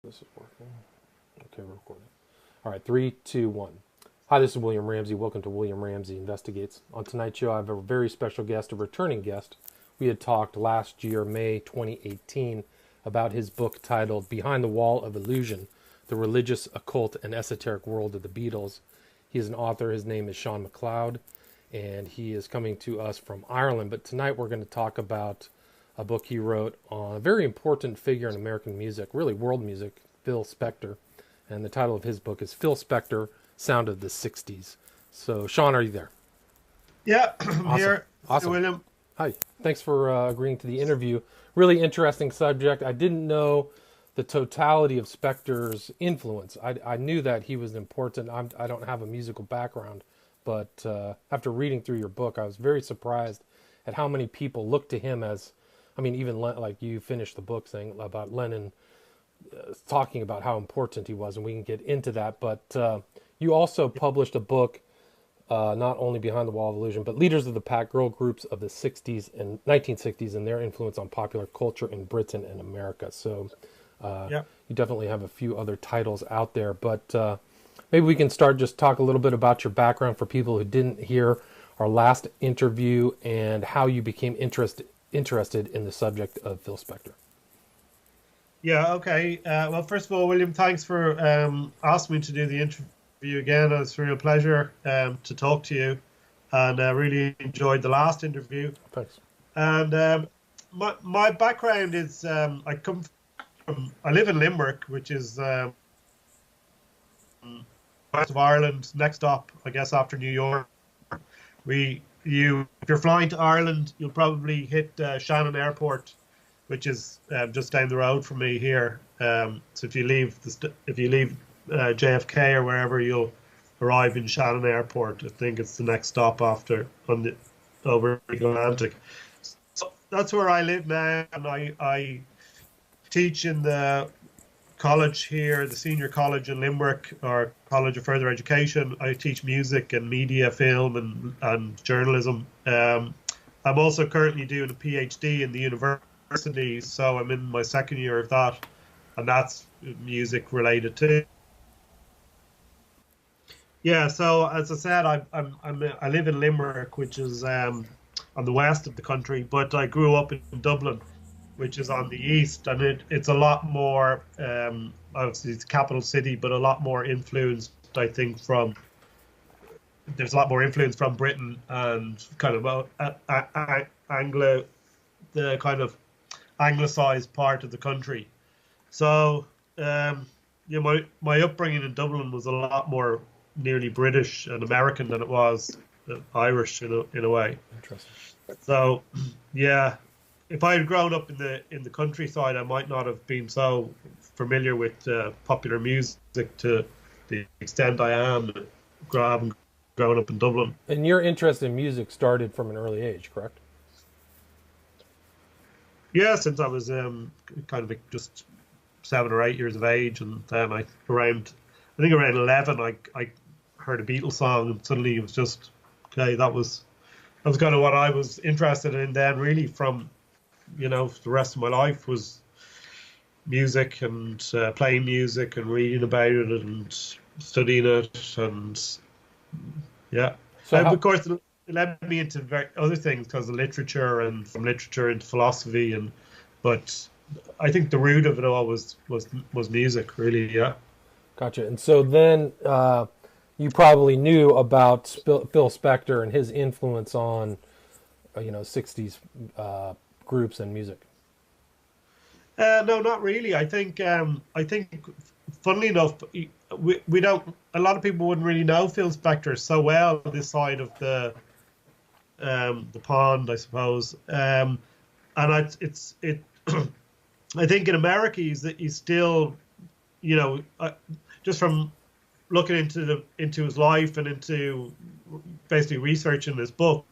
This is working. Okay, we're recording. All right, three, two, one. Hi, this is William Ramsey. Welcome to William Ramsey Investigates. On tonight's show, I have a very special guest, a returning guest. We had talked last year, May 2018, about his book titled Behind the Wall of Illusion, The Religious, Occult, and Esoteric World of the Beatles. He is an author. His name is Sean MacLeod, and he is coming to us from Ireland. But tonight we're going to talk about a book he wrote on a very important figure in American music, really world music, Phil Spector. And the title of his book is Phil Spector, Sound of the 60s. So, Sean, are you there? Yeah, I'm awesome. Here. Awesome. William. Hi. Thanks for agreeing to the interview. Really interesting subject. I didn't know the totality of Spector's influence. I knew that he was important. I don't have a musical background, but after reading through your book, I was very surprised at how many people look to him as, I mean, even like you finished the book saying about Lennon talking about how important he was, and we can get into that. But you also published a book, not only Behind the Wall of Illusion, but Leaders of the Pack, girl groups of the 60s and 1960s and their influence on popular culture in Britain and America. So you definitely have a few other titles out there. But maybe we can just talk a little bit about your background for people who didn't hear our last interview and how you became interested in the subject of Phil Spector. Yeah, okay. Well, first of all, William, thanks for asking me to do the interview again. It's a real pleasure to talk to you, and I really enjoyed the last interview. Thanks. And my background is I live in Limerick, which is west of Ireland, next up, I guess, after New York. If you're flying to Ireland, you'll probably hit Shannon Airport, which is just down the road from me here. So if you leave JFK or wherever, you'll arrive in Shannon Airport. I think it's the next stop over the Atlantic. So that's where I live now, and I teach in the college here, the senior college in Limerick, or College of Further Education. I teach music and media, film and journalism. I'm also currently doing a PhD in the university, so I'm in my second year of that, and that's music related too. Yeah, so as I said, I live in Limerick, which is on the west of the country, but I grew up in Dublin, which is on the east, and it's a lot more, obviously it's a capital city, but a lot more influenced, I think, there's a lot more influence from Britain and kind of the kind of anglicized part of the country. So, my upbringing in Dublin was a lot more nearly British and American than it was Irish in a way. Interesting. So, yeah. If I had grown up in the countryside, I might not have been so familiar with popular music to the extent I am, having grown up in Dublin. And your interest in music started from an early age, correct? Yeah, since I was kind of just 7 or 8 years of age, and then around 11, I heard a Beatles song, and suddenly it was just okay. That was kind of what I was interested in then, really, from. The rest of my life was music and playing music and reading about it and studying it, and yeah. So of course it led me into other things because of literature, and from literature into philosophy, but I think the root of it all was music, really. Yeah. Gotcha. And so then you probably knew about Phil Spector and his influence on 60s groups and music. No, not really. I think funnily enough, we don't. A lot of people wouldn't really know Phil Spector so well this side of the pond, I suppose. And it's I think in America he's still, just from looking into his life and into basically researching this book.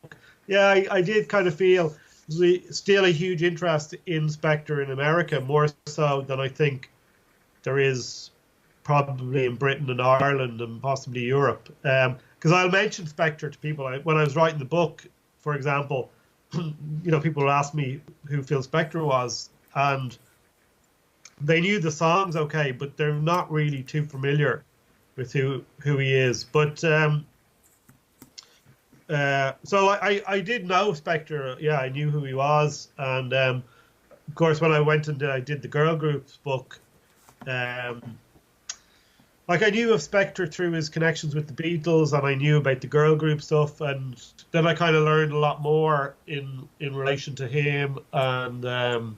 Yeah, I did kind of feel. Still a huge interest in Spector in America, more so than I think there is probably in Britain and Ireland and possibly Europe. Because I'll mention Spector to people. When I was writing the book, for example, people would ask me who Phil Spector was, and they knew the songs okay, but they're not really too familiar with who he is. But so I did know Spector. Yeah, I knew who he was, and of course when I went and I did the girl groups book, like I knew of Spector through his connections with the Beatles, and I knew about the girl group stuff, and then I kind of learned a lot more in relation to him, and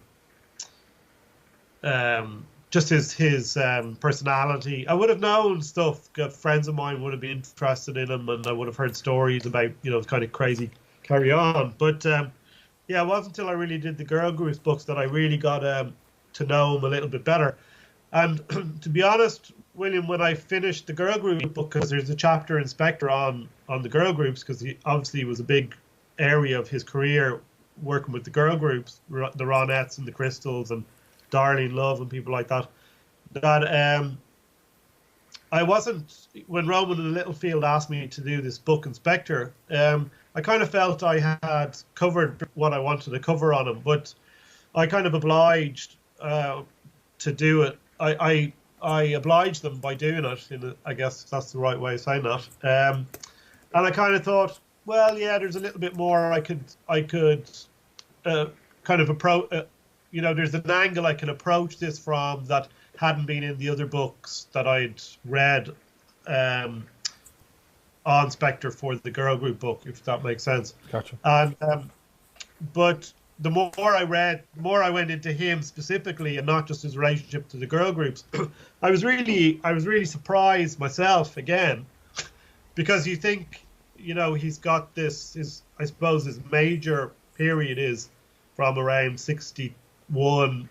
just his personality. I would have known stuff. Friends of mine would have been interested in him, and I would have heard stories about kind of crazy carry on. But yeah, it wasn't until I really did the girl groups books that I really got to know him a little bit better. And to be honest, William, when I finished the girl group book, because there's a chapter in Spector on the girl groups, because he obviously was a big area of his career working with the girl groups, the Ronettes and the Crystals and Darlene Love and people like that. That I wasn't, when Roman and Littlefield asked me to do this book in Spector, I kind of felt I had covered what I wanted to cover on him, but I kind of obliged to do it. I obliged them by doing it. I guess that's the right way of saying that. And I kind of thought, well, yeah, there's a little bit more I could kind of approach. There's an angle I can approach this from that hadn't been in the other books that I'd read on Spector for the girl group book, if that makes sense. Gotcha. And but the more I read, the more I went into him specifically, and not just his relationship to the girl groups. I was really surprised myself again, because you think, he's got this. I suppose his major period is from around 61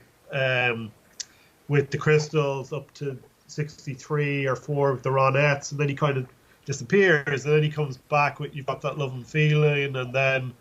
with the Crystals up to 63 or 4 with the Ronettes, and then he kind of disappears, and then he comes back with You've Got That Love and Feeling, and then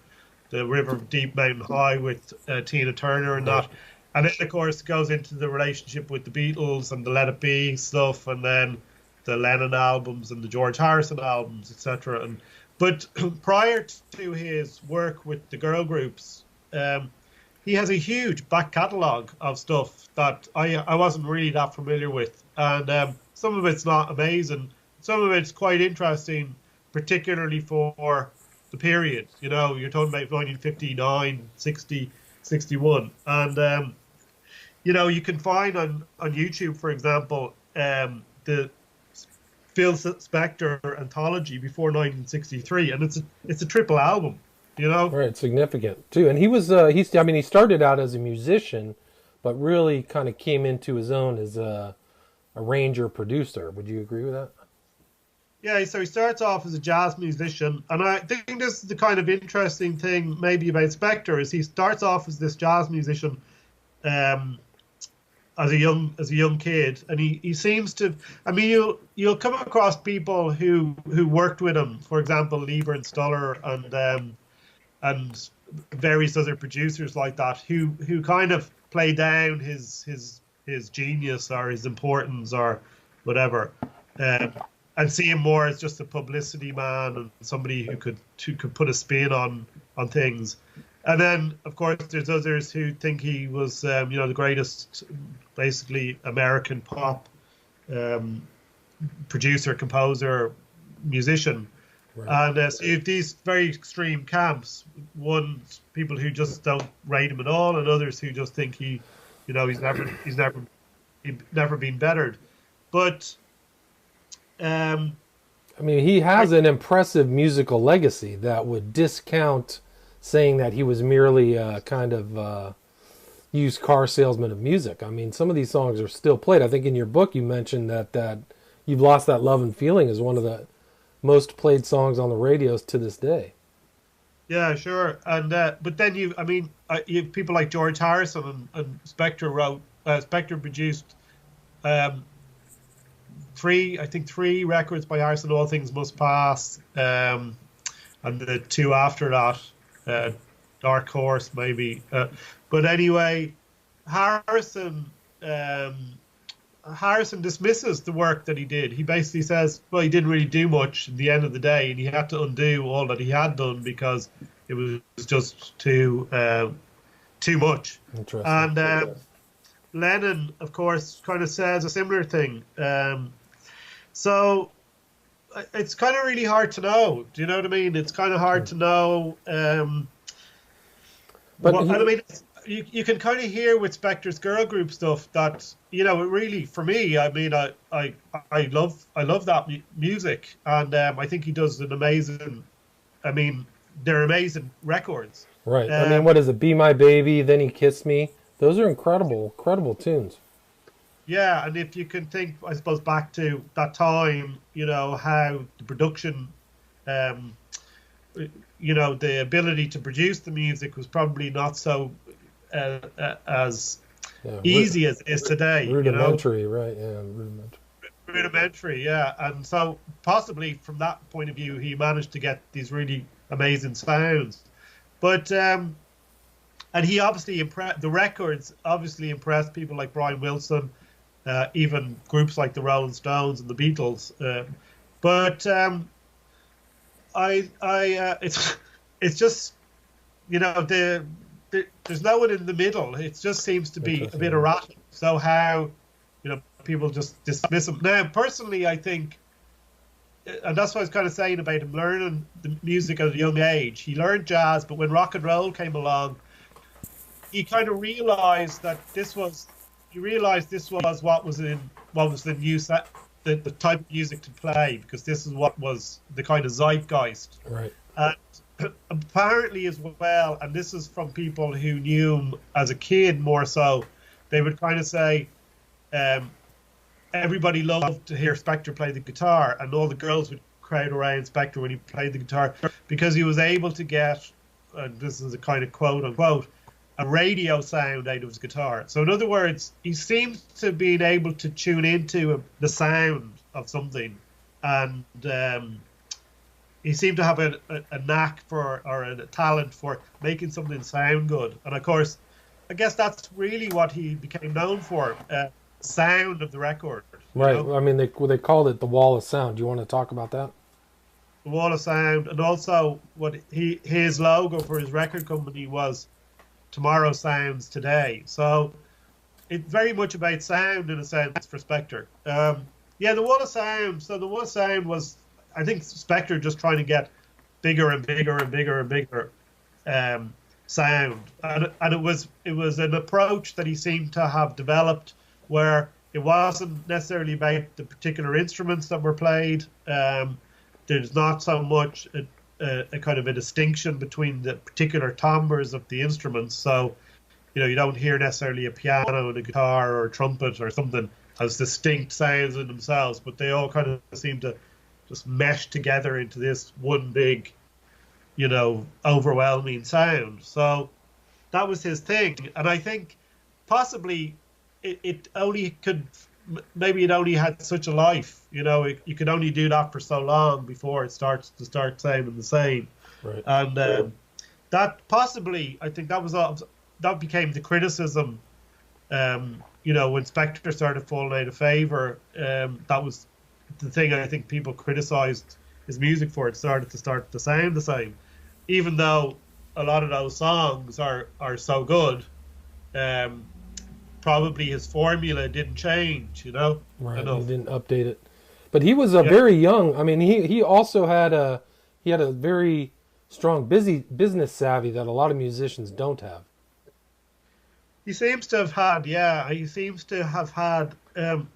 the River Deep Mountain High with Tina Turner and that. And then, of course, goes into the relationship with the Beatles and the Let It Be stuff, and then the Lennon albums and the George Harrison albums, etc. But prior to his work with the girl groups, he has a huge back catalogue of stuff that I wasn't really that familiar with. And some of it's not amazing. Some of it's quite interesting, particularly for the period. You're talking about 1959, 60, 61. And, you can find on YouTube, for example, the Phil Spector anthology before 1963. And it's a triple album. Right, significant too. And he was he started out as a musician, but really kind of came into his own as a arranger producer. Would you agree with that? Yeah, so he starts off as a jazz musician, and I think this is the kind of interesting thing maybe about Spector, is he starts off as this jazz musician as a young kid, and he seems to. I mean, you'll come across people who worked with him, for example, Lieber and Stuller and various other producers like that, who kind of play down his genius or his importance or whatever, and see him more as just a publicity man and somebody who could put a spin on things. And then, of course, there's others who think he was, the greatest, basically, American pop producer, composer, musician. Right. And so you have these very extreme camps. One, people who just don't rate him at all, and others who just think he's never been bettered. But he has an impressive musical legacy that would discount saying that he was merely a kind of used car salesman of music. I mean, some of these songs are still played. I think in your book you mentioned that You've Lost That Love and Feeling is one of the most played songs on the radios to this day. Yeah, sure. And but then you have people like George Harrison and Spector Spector produced three records by Harrison. All Things Must Pass, and the two after that, Dark Horse maybe. But anyway, Harrison dismisses the work that he did. He basically says, well, he didn't really do much at the end of the day, and he had to undo all that he had done because it was just too much. Interesting. And Lennon, of course, kind of says a similar thing. So it's kind of really hard to know. Do you know what I mean? It's kind of hard to know. I mean, you can kind of hear with Spector's girl group stuff that, you know, it really, for me, I mean, I love that music, and I think he does an amazing. I mean, they're amazing records. Right. I mean, what is it? Be My Baby, Then He Kissed Me. Those are incredible tunes. Yeah, and if you can think, I suppose, back to that time, you know, how the production, you know, the ability to produce the music was probably not so as easy as it is today. Rudimentary, you know? Right? Yeah, rudimentary. Rudimentary, yeah. And so possibly from that point of view, he managed to get these really amazing sounds. But and he obviously the records obviously impressed people like Brian Wilson, even groups like the Rolling Stones and the Beatles. But it's just, you know, there's no one in the middle. It just seems to be a bit erratic. So how, you know, people just dismiss him. Now, personally, I think, and that's what I was kind of saying about him learning the music at a young age. He learned jazz, but when rock and roll came along, he kind of realized that this was what was the new set, the type of music to play, because this is what was the kind of zeitgeist. Right. And apparently as well, and this is from people who knew him as a kid more so, they would kind of say, everybody loved to hear Spector play the guitar, and all the girls would crowd around Spector when he played the guitar, because he was able to get, and this is a kind of quote unquote, a radio sound out of his guitar. So in other words, he seems to be able to tune into the sound of something, and he seemed to have a knack for, or a talent for making something sound good. And of course, I guess that's really what he became known for, sound of the record. Right. Know? I mean, they called it the Wall of Sound. Do you want to talk about that? The Wall of Sound, and also what his logo for his record company was Tomorrow Sounds Today. So it's very much about sound in a sense for Spector. Yeah, the Wall of Sound. So the Wall of Sound was, I think, Spector just trying to get bigger and bigger and bigger and bigger sound, and it was an approach that he seemed to have developed where it wasn't necessarily about the particular instruments that were played. There's not so much a kind of a distinction between the particular timbres of the instruments. So, you know, you don't hear necessarily a piano and a guitar or a trumpet or something as distinct sounds in themselves, but they all kind of seem to just mesh together into this one big, you know, overwhelming sound. So that was his thing. And I think possibly it only could, maybe it only had such a life, you know, you could only do that for so long before it starts to start sounding the same. Right. And that possibly, I think that became the criticism, you know, when Spector started falling out of favor. That was the thing I think people criticized his music for. It started to sound the same, even though a lot of those songs are so good. Probably his formula didn't change, you know. Right, he didn't update it, but he was very young. I mean, he also had a very strong business savvy that a lot of musicians don't have. He seems to have had, He seems to have had.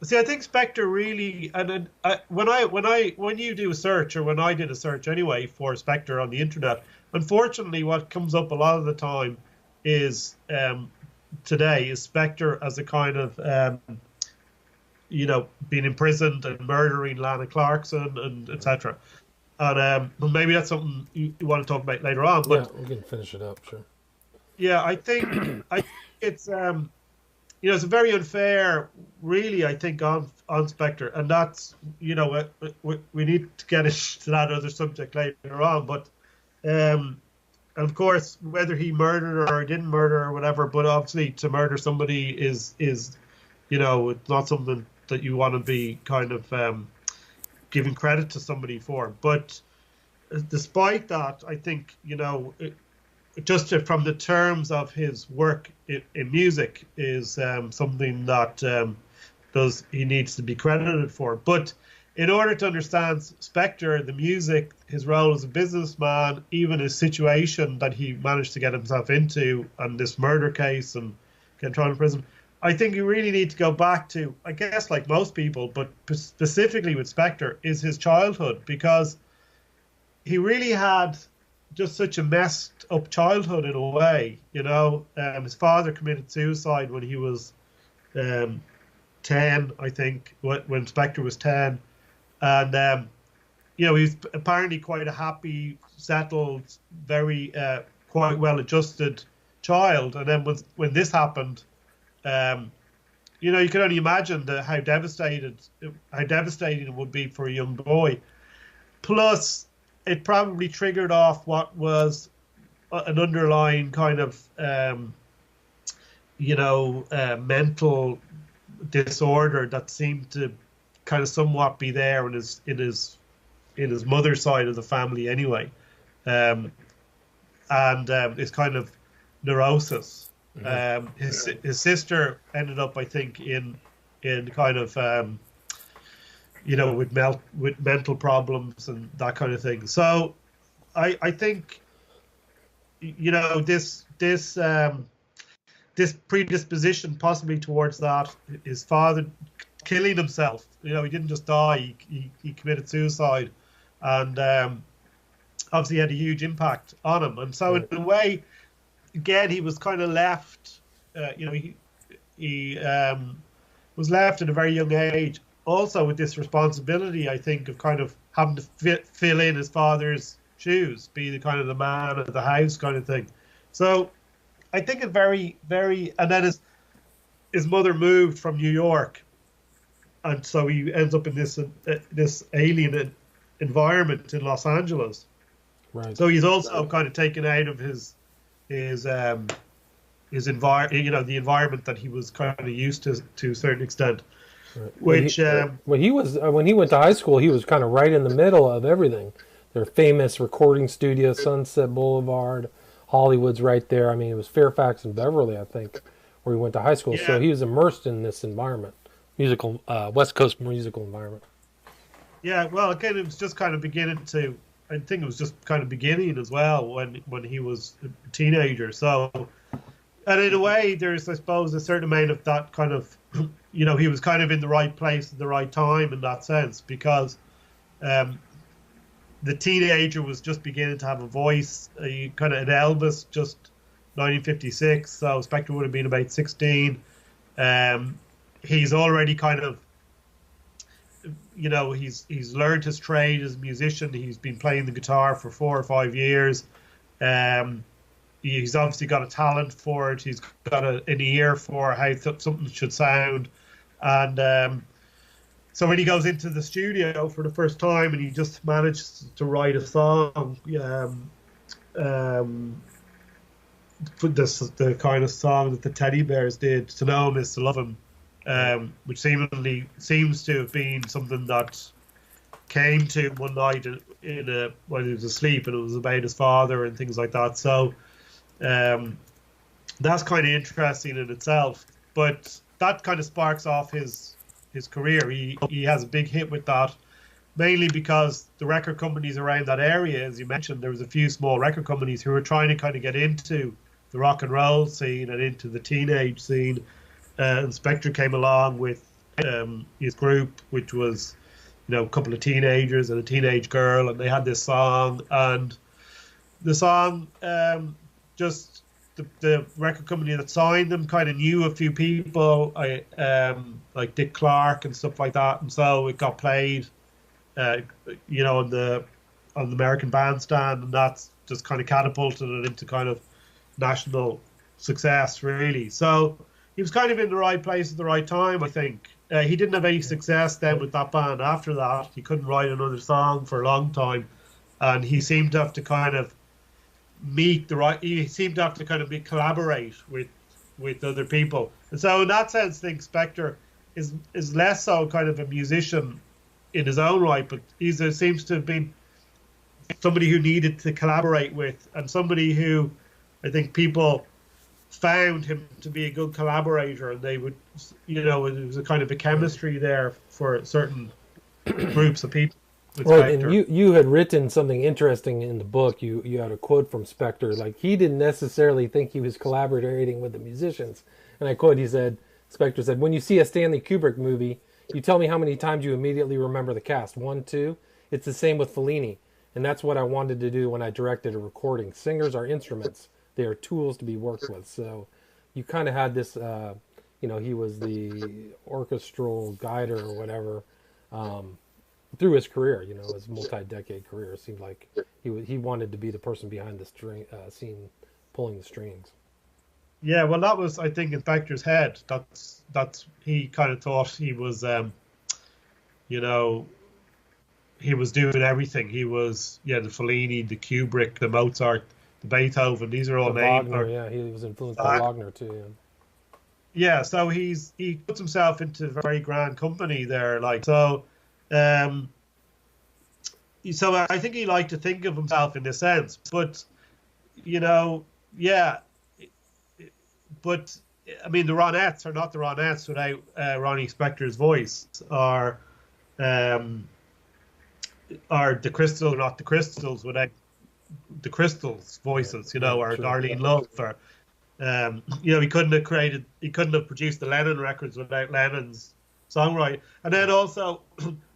See, I think Spector really, and when you do a search, or when I did a search anyway for Spector on the internet, unfortunately, what comes up a lot of the time is today is Spector as a kind of you know, being imprisoned and murdering Lana Clarkson and etc. And well, maybe that's something you want to talk about later on. But yeah, we can finish it up, sure. Yeah, I think it's you know, it's very unfair, really. I think on Spector, and that's, you know, we need to get into that other subject later on. But and of course, whether he murdered or didn't murder or whatever, but obviously to murder somebody is you know, it's not something that you want to be kind of giving credit to somebody for. But despite that, I think, you know, from the terms of his work in music is something that he needs to be credited for. But in order to understand Spector, the music, his role as a businessman, even his situation that he managed to get himself into, and this murder case and getting thrown in prison, I think you really need to go back to, I guess, like most people, but specifically with Spector, is his childhood, because he really had just such a messed up childhood in a way. You know, his father committed suicide when he was 10, I think, when Spector was 10. And, you know, he's apparently quite a happy, settled, very quite well-adjusted child. And then when this happened, you know, you can only imagine how devastating it would be for a young boy. Plus, it probably triggered off what was an underlying kind of, you know, mental disorder that seemed to kind of somewhat be there in his mother's side of the family anyway, and it's kind of neurosis. His sister ended up, I think, in kind of you know, with mental problems and that kind of thing. So I think, you know, this predisposition possibly towards that, his father killing himself, you know, he didn't just die, he committed suicide, and obviously had a huge impact on him. And so in a way, again, he was kind of left, you know, he was left at a very young age, also with this responsibility, I think, of kind of having to fill in his father's shoes, be the kind of the man of the house kind of thing. So I think it very, very, and then his mother moved from New York, and so he ends up in this alien environment in Los Angeles. Right. So he's also kind of taken out of his environment, you know, the environment that he was kind of used to a certain extent. Right. Which when he went to high school, he was kind of right in the middle of everything. Their famous recording studio, Sunset Boulevard, Hollywood's right there. I mean, it was Fairfax and Beverly, I think, where he went to high school. Yeah. So he was immersed in this environment, musical West Coast musical environment. Yeah, well, again, it was just kind of beginning to. I think it was just kind of beginning as well when he was a teenager. So, and in a way, there's, I suppose, a certain amount of that kind of, you know, he was kind of in the right place at the right time in that sense, because the teenager was just beginning to have a voice. Kind of an Elvis, just 1956, so Spector would have been about 16. He's already kind of, you know, he's learned his trade as a musician. He's been playing the guitar for 4 or 5 years. He's obviously got a talent for it. He's got an ear for how something should sound. And so when he goes into the studio for the first time and he just manages to write a song, the kind of song that the Teddy Bears did, To Know Him Is to Love Him, which seems to have been something that came to him one night when he was asleep, and it was about his father and things like that. So that's kind of interesting in itself. But that kind of sparks off his career. He has a big hit with that, mainly because the record companies around that area, as you mentioned, there was a few small record companies who were trying to kind of get into the rock and roll scene and into the teenage scene. And Spector came along with his group, which was, you know, a couple of teenagers and a teenage girl, and they had this song. And the song, just the record company that signed them kind of knew a few people, like Dick Clark and stuff like that, and so it got played, you know, on the American Bandstand, and that's just kind of catapulted it into kind of national success, really. So he was kind of in the right place at the right time, I think. He didn't have any success then with that band after that. He couldn't write another song for a long time, and he seemed to have to kind of collaborate with other people. And so in that sense, I think Spector is less so kind of a musician in his own right, but he seems to have been somebody who needed to collaborate with, and somebody who I think people found him to be a good collaborator, and they would, it was a kind of a chemistry there for certain groups of people with Right, and Spector. you had written something interesting in the book. You had a quote from Spector, like he didn't necessarily think he was collaborating with the musicians. And I quote, he said, Spector said, "When you see a Stanley Kubrick movie, you tell me how many times you immediately remember the cast. One, two. It's the same with Fellini, and that's what I wanted to do when I directed a recording. Singers are instruments; they are tools to be worked with." So, you kind of had this. He was the orchestral guider or whatever. Through his career, his multi-decade career, it seemed like he wanted to be the person behind the scene, pulling the strings. Yeah, well, that was, I think, in Spector's head. That's he kind of thought he was, you know, he was doing everything. He was, the Fellini, the Kubrick, the Mozart, the Beethoven. These are all The names. Wagner, yeah, he was influenced by Wagner too. Yeah. Yeah, so he puts himself into very grand company there, like so. Um, so I think he liked to think of himself in this sense, but yeah, but I mean the Ronettes are not the Ronettes without Ronnie Spector's voice, or the Crystals are not the Crystals without the Crystals' voices, or True. Darlene Love, or he couldn't have produced the Lennon records without Lennon's songwriting. And then also,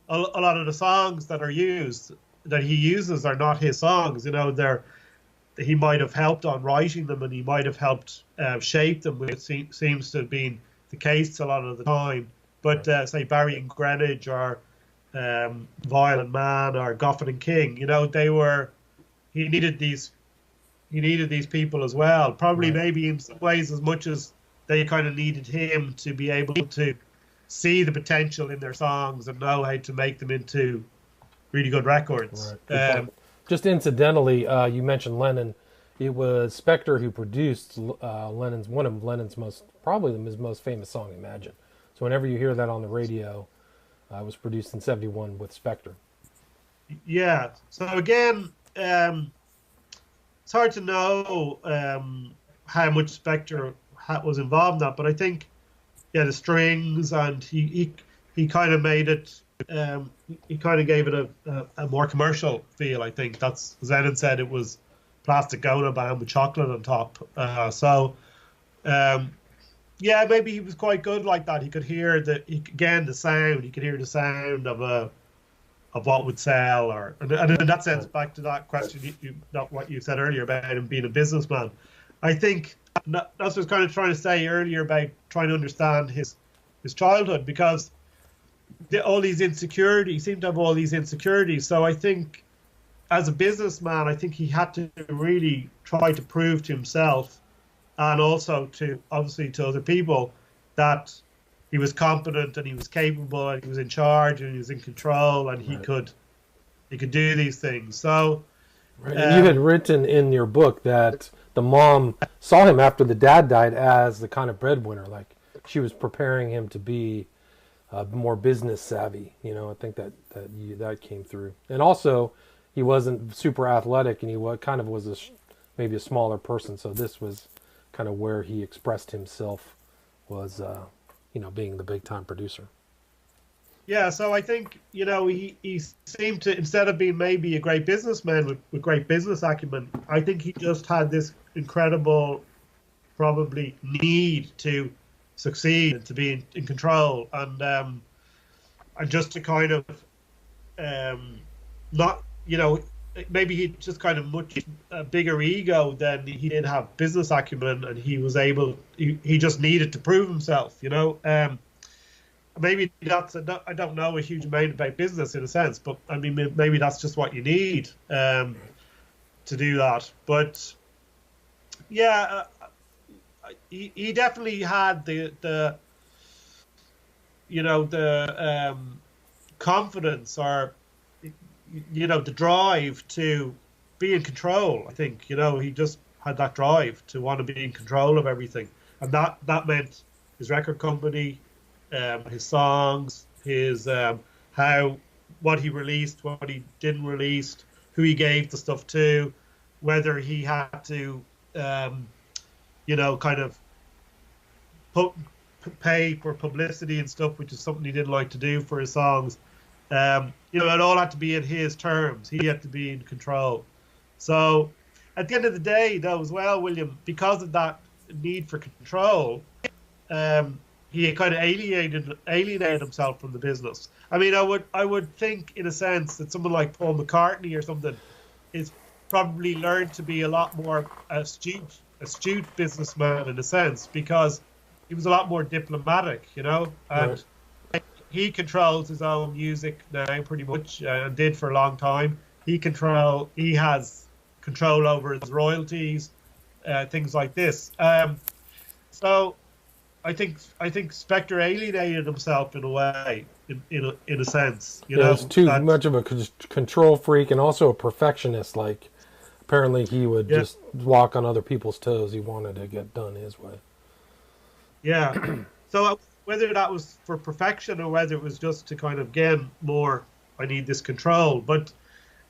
a lot of the songs that he uses are not his songs. He might have helped on writing them, and he might have helped shape them, which seems to have been the case a lot of the time. But say Barry and Greenwich, or Violent Man, or Goffin and King, he needed these people as well. Probably, Right. maybe in some ways as much as they kind of needed him to be able to see the potential in their songs and know how to make them into really good records. Right. Just incidentally, you mentioned Lennon. It was Spector who produced one of Lennon's probably his most famous song, "Imagine." So whenever you hear that on the radio, it was produced in '71 with Spector. Yeah. So again, it's hard to know how much Spector was involved in that, but I think, the strings, and he kind of made it. He kind of gave it a more commercial feel. I think that's, as Lennon said, it was plastic Gona band with chocolate on top. Maybe he was quite good like that. He could hear the sound. He could hear the sound of what would sell, and in that sense, back to that question, not what you said earlier about him being a businessman. I think that's what I was kind of trying to say earlier about trying to understand his childhood, because all these insecurities, he seemed to have all these insecurities. So I think, as a businessman, I think he had to really try to prove to himself, and also obviously to other people, that he was competent, and he was capable, and he was in charge, and he was in control, and he could do these things. So, right. And you had written in your book that the mom saw him after the dad died as the kind of breadwinner, like she was preparing him to be more business savvy. I think that came through. And also, he wasn't super athletic, and he was maybe a smaller person. So this was kind of where he expressed himself, was being the big time producer. Yeah, so I think, he seemed to, instead of being maybe a great businessman with great business acumen, I think he just had this incredible, probably, need to succeed and to be in control, and just to kind of not, maybe he just kind of much a bigger ego than he did have business acumen, and he was able, he just needed to prove himself, maybe I don't know a huge amount about business in a sense, but I mean, maybe that's just what you need to do that. But yeah, he definitely had the confidence, or the drive to be in control. I think he just had that drive to want to be in control of everything, and that meant his record company, his songs, his what he released, what he didn't release, who he gave the stuff to, whether he had to um, you know, kind of put, pay for publicity and stuff, which is something he didn't like to do for his songs. You know, it all had to be in his terms. He had to be in control. So at the end of the day, though, as well, William, because of that need for control, he kind of alienated himself from the business. I mean, I would think, in a sense, that someone like Paul McCartney or something is probably learned to be a lot more astute businessman in a sense, because he was a lot more diplomatic, you know, and he controls his own music now pretty much, and did for a long time. He has control over his royalties, things like this. So I think Spector alienated himself in a way, in a sense. You know, he's too much of a control freak and also a perfectionist. Like, apparently he would just walk on other people's toes. He wanted to get done his way. Yeah. So whether that was for perfection or whether it was just to kind of, again, more, I need this control. But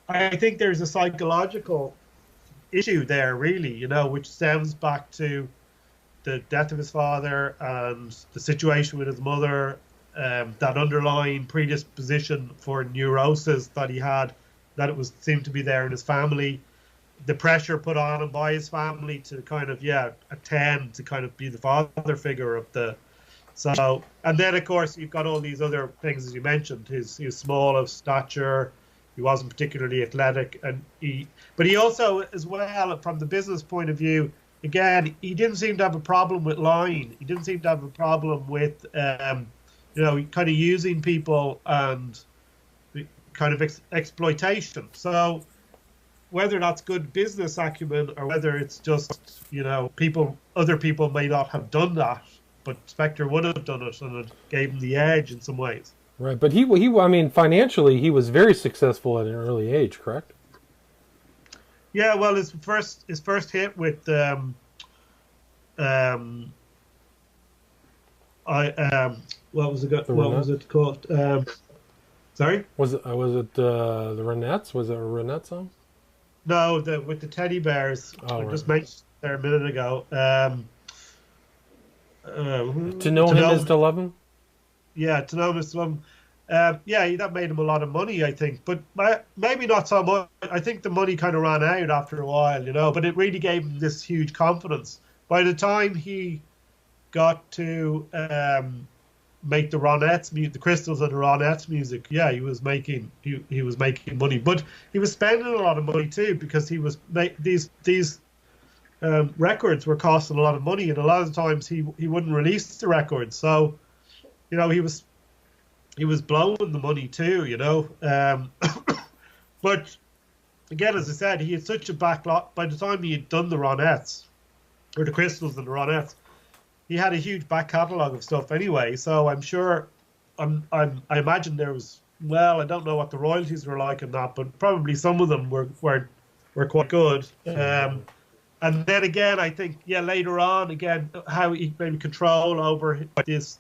I think there's a psychological issue there, really, you know, which stems back to the death of his father and the situation with his mother, that underlying predisposition for neurosis that he had, that it seemed to be there in his family, the pressure put on him by his family to kind of attend to kind of be the father figure of the. So, and then of course you've got all these other things, as you mentioned. He was small of stature, he wasn't particularly athletic, but he also, as well, from the business point of view, again, he didn't seem to have a problem with lying. He didn't seem to have a problem with, you know, kind of using people and kind of exploitation. So whether that's good business acumen or whether it's just, you know, other people may not have done that, but Spector would have done it, and it gave him the edge in some ways. Right, but he I mean, financially, he was very successful at an early age, correct? Yeah, well, his first hit with what was it called? Sorry, was it the Ronettes? Was it a Ronette song? No, with the teddy bears. I just mentioned there a minute ago. To know him is to love him. Yeah, to know him is to love him. Yeah, that made him a lot of money, I think, but maybe not so much. I think the money kind of ran out after a while, you know, but it really gave him this huge confidence. By the time he got to make the Ronettes, the Crystals and the Ronettes music, yeah, he was making money, but he was spending a lot of money too, because he was these records were costing a lot of money, and a lot of times he wouldn't release the records, so you know he was blowing the money too, you know. But again, as I said, he had such a backlog. By the time he had done the Ronettes, or the Crystals and the Ronettes, he had a huge back catalogue of stuff anyway. So I'm sure, I imagine there was, well, I don't know what the royalties were like in that, but probably some of them were quite good. And then again, I think, later on, again, how he maybe control over these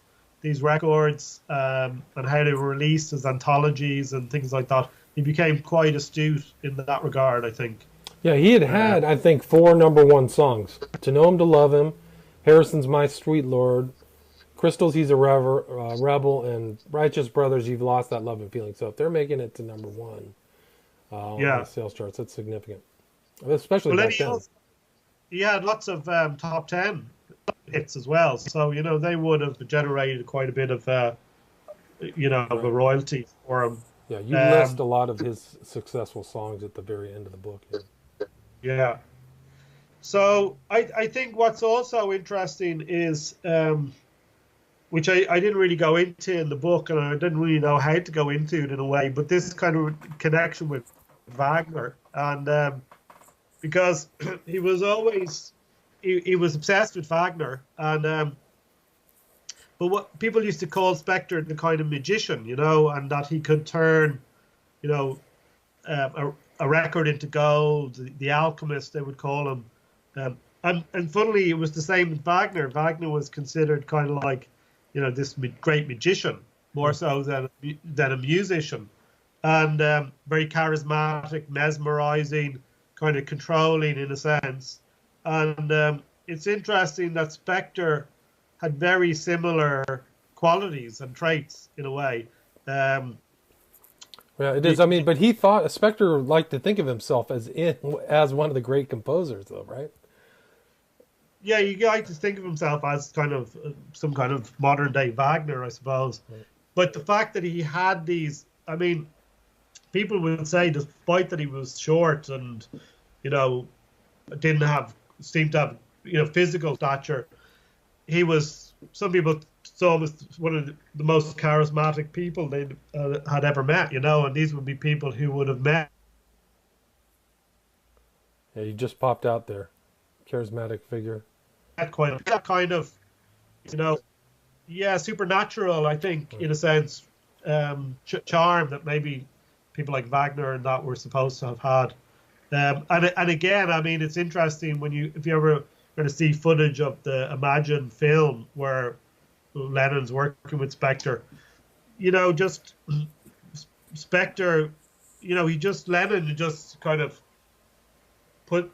records, and how they were released as anthologies and things like that. He became quite astute in that regard, I think. Yeah, he had I think, 4 #1 songs. To Know Him, to Love Him, Harrison's My Sweet Lord, Crystals, He's a Rebel, and Righteous Brothers, You've Lost That Love and Feeling. So if they're making it to #1 on the sales charts, that's significant. Especially back then. He had lots of top 10 hits as well. So, you know, they would have generated quite a bit of, of a royalty for him. Yeah, you list a lot of his successful songs at the very end of the book. Yeah. So I think what's also interesting is, which I didn't really go into in the book, and I didn't really know how to go into it in a way, but this kind of connection with Wagner. And because he was always, he was obsessed with Wagner. And but what people used to call Spector the kind of magician, you know, and that he could turn, you know, a record into gold, the alchemist, they would call him. And funnily, it was the same with Wagner. Wagner was considered kind of like, you know, this great magician, more so than a musician. And very charismatic, mesmerizing, kind of controlling in a sense. And it's interesting that Spector had very similar qualities and traits in a way. Um, Yeah, it is. I mean, but he thought Spector liked to think of himself as one of the great composers, though, right? yeah, you like to think of himself as kind of some kind of modern day Wagner, I suppose. Right. But the fact that he had these, I mean, people would say, despite that he was short and, you know, didn't have, seemed to have, physical stature, he was, some people saw him as one of the most charismatic people they had ever met, and these would be people who would have met Yeah, he just popped out there. Charismatic figure. quite that kind of, you know, yeah, supernatural, I think, in a sense, charm that maybe people like Wagner and that were supposed to have had. And again, I mean, it's interesting if you ever going to see footage of the Imagine film where Lennon's working with Spector, just Spector, Lennon just kind of put,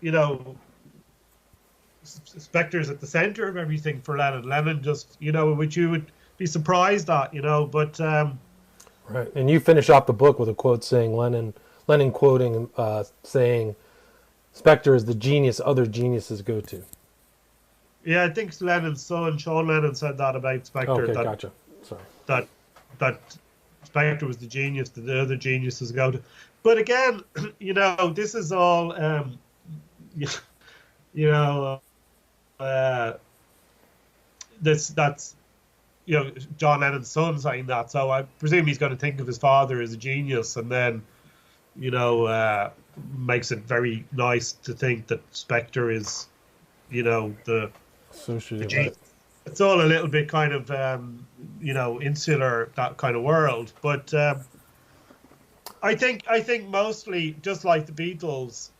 Spector's at the center of everything for Lennon. Lennon just, which you would be surprised at, but. Right. And you finish off the book with a quote saying Lennon quoting, saying, Spector is the genius other geniuses go to. Yeah, I think Lennon's son, Sean Lennon, said that about Spector. Okay, gotcha. Sorry. That Spector was the genius that the other geniuses go to. But again, this is all, that's John Lennon's son saying that. So I presume he's going to think of his father as a genius, and then makes it very nice to think that Spector is the Associated. It's all a little bit kind of insular, that kind of world. But I think mostly, just like the Beatles,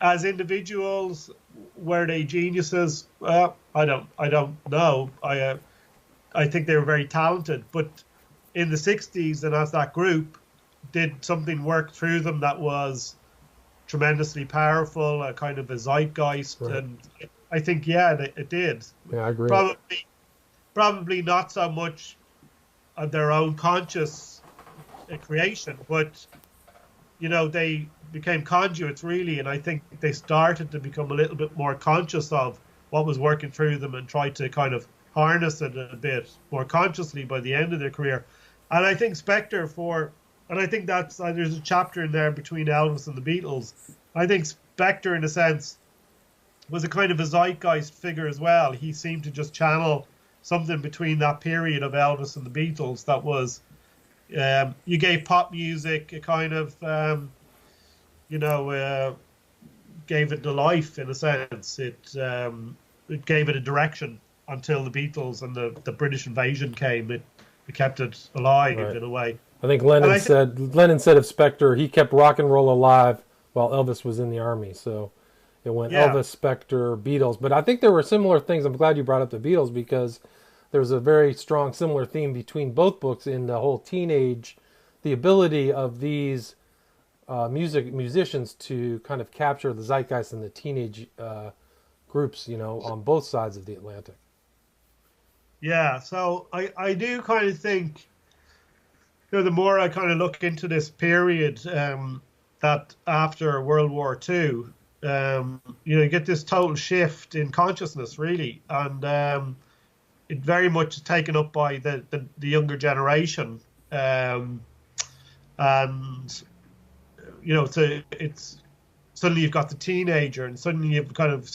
as individuals, were they geniuses? I don't know. I think they were very talented, but in the 60s and as that group, did something work through them that was tremendously powerful, a kind of a zeitgeist, right. And I think, it did. Yeah, I agree. Probably not so much of their own conscious creation, but they became conduits really, and I think they started to become a little bit more conscious of what was working through them and tried to kind of harness it a bit more consciously by the end of their career. And I think Spector and I think that's there's a chapter in there between Elvis and the Beatles. I think Spector, in a sense, was a kind of a zeitgeist figure as well. He seemed to just channel something between that period of Elvis and the Beatles that was, you gave pop music a kind of, gave it the life in a sense. It gave it a direction until the Beatles and the British invasion came. It kept it alive, right, in a way. I think Lennon said of Spector, he kept rock and roll alive while Elvis was in the army. So it went Elvis, Spector, Beatles. But I think there were similar things. I'm glad you brought up the Beatles because there's a very strong similar theme between both books in the whole teenage, the ability of these musicians to kind of capture the zeitgeist in the teenage groups, on both sides of the Atlantic. Yeah, so I do kind of think, the more I kind of look into this period, that after World War II, you get this total shift in consciousness, really, and it very much is taken up by the younger generation, and so it's suddenly you've got the teenager, and suddenly you've kind of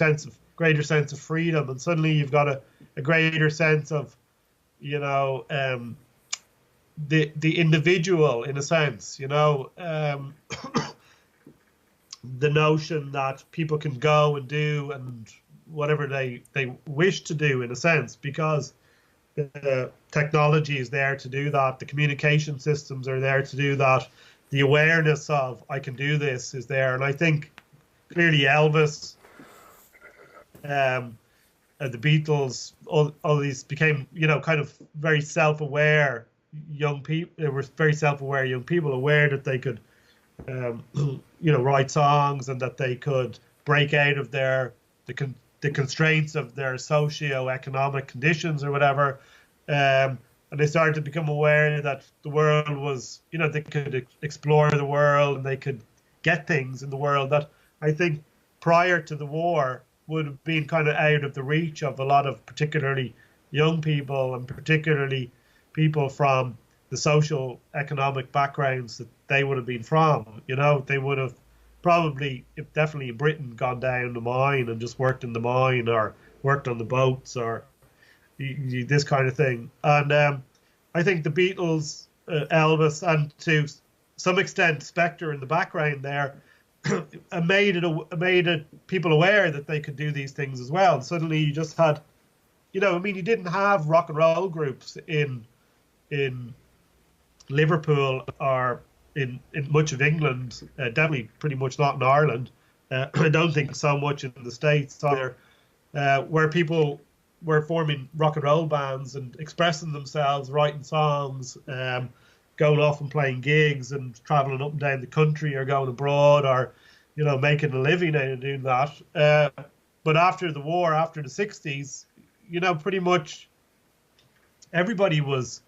greater sense of freedom, and suddenly you've got a greater sense of, the individual, in a sense, the notion that people can go and do and whatever they wish to do, in a sense, because the technology is there to do that, the communication systems are there to do that, the awareness of I can do this is there. And I think clearly Elvis, the Beatles, all these became, kind of very self-aware young people. They were very self-aware young people, aware that they could, write songs and that they could break out of the the constraints of their socio-economic conditions or whatever. And they started to become aware that the world was, they could explore the world and they could get things in the world that I think prior to the war would have been kind of out of the reach of a lot of particularly young people and particularly people from the social economic backgrounds that they would have been from. They would have probably, if definitely in Britain, gone down the mine and just worked in the mine or worked on the boats or this kind of thing. And I think the Beatles, Elvis, and to some extent Spector in the background there, made it people aware that they could do these things as well. And suddenly you just had, you didn't have rock and roll groups in Liverpool or in much of England, definitely pretty much not in Ireland. I don't think so much in the States either, where people were forming rock and roll bands and expressing themselves, writing songs, going off and playing gigs and traveling up and down the country or going abroad or, making a living out of doing that. But after the war, after the 60s, pretty much everybody was,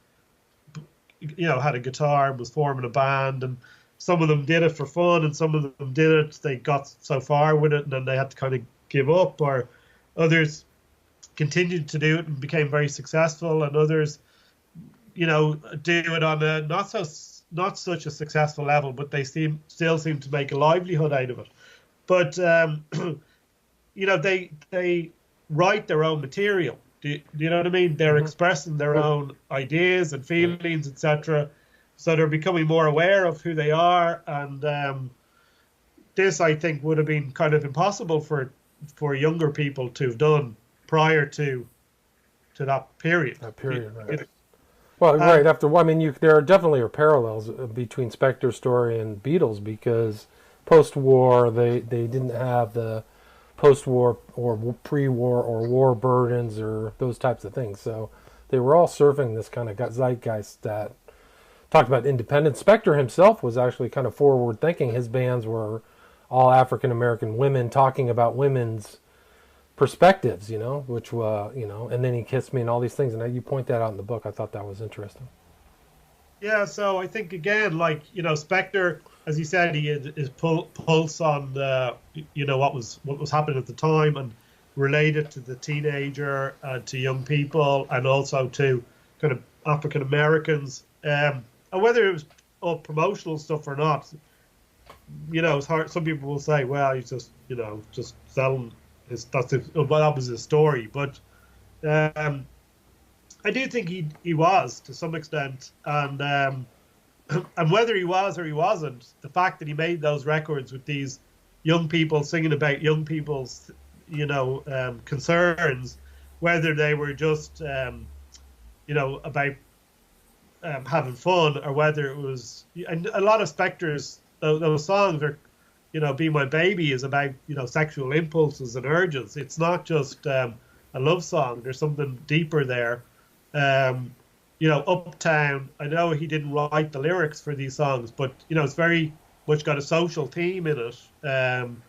had a guitar and was forming a band, and some of them did it for fun and some of them did it, they got so far with it and then they had to kind of give up, or others continued to do it and became very successful, and others, do it on a not such a successful level, but they still seem to make a livelihood out of it. But they write their own material. Do you know what I mean? They're expressing their own ideas and feelings, etc. So they're becoming more aware of who they are, and this, I think, would have been kind of impossible for younger people to have done prior to that period. That period, right? Well, right after. There definitely are parallels between Spector's story and Beatles, because post-war they didn't have the post-war or pre-war or war burdens or those types of things. So they were all surfing this kind of zeitgeist that talked about independence. Spector himself was actually kind of forward-thinking. His bands were all African-American women talking about women's perspectives, which and then He Kissed Me and all these things. And you point that out in the book. I thought that was interesting. Yeah, so I think, again, Spector, as you said, he had his pulse on what was happening at the time and related to the teenager, to young people, and also to kind of African Americans. And whether it was all promotional stuff or not, it's hard. Some people will say, well, he's just selling that was his story. But I do think he was, to some extent, and whether he was or he wasn't, the fact that he made those records with these young people singing about young people's concerns, whether they were just about having fun, or whether it was, and a lot of Spector's those songs are, Be My Baby is about sexual impulses and urges. It's not just a love song. There's something deeper there. Uptown, I know he didn't write the lyrics for these songs, but it's very much got a social theme in it, and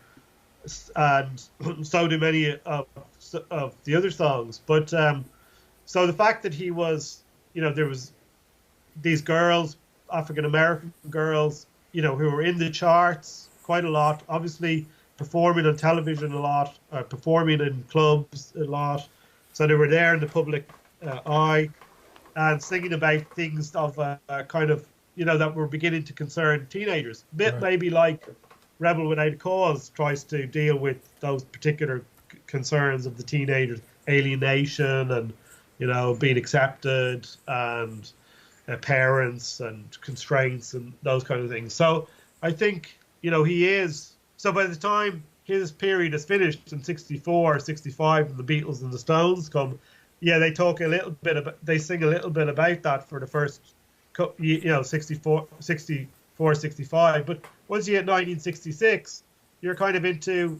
so do many of the other songs. But so the fact that he was, there was these girls, African American girls, who were in the charts quite a lot, obviously performing on television a lot, performing in clubs a lot, so they were there in the public eye, and singing about things of kind of, that were beginning to concern teenagers. A bit maybe like Rebel Without a Cause tries to deal with those particular concerns of the teenagers, alienation and, being accepted, and parents and constraints and those kind of things. So I think, he is, so by the time his period is finished in 64, 65, and the Beatles and the Stones come, they talk a little bit about, they sing a little bit about that for the first, 64, 65. But once you hit 1966, you're kind of into,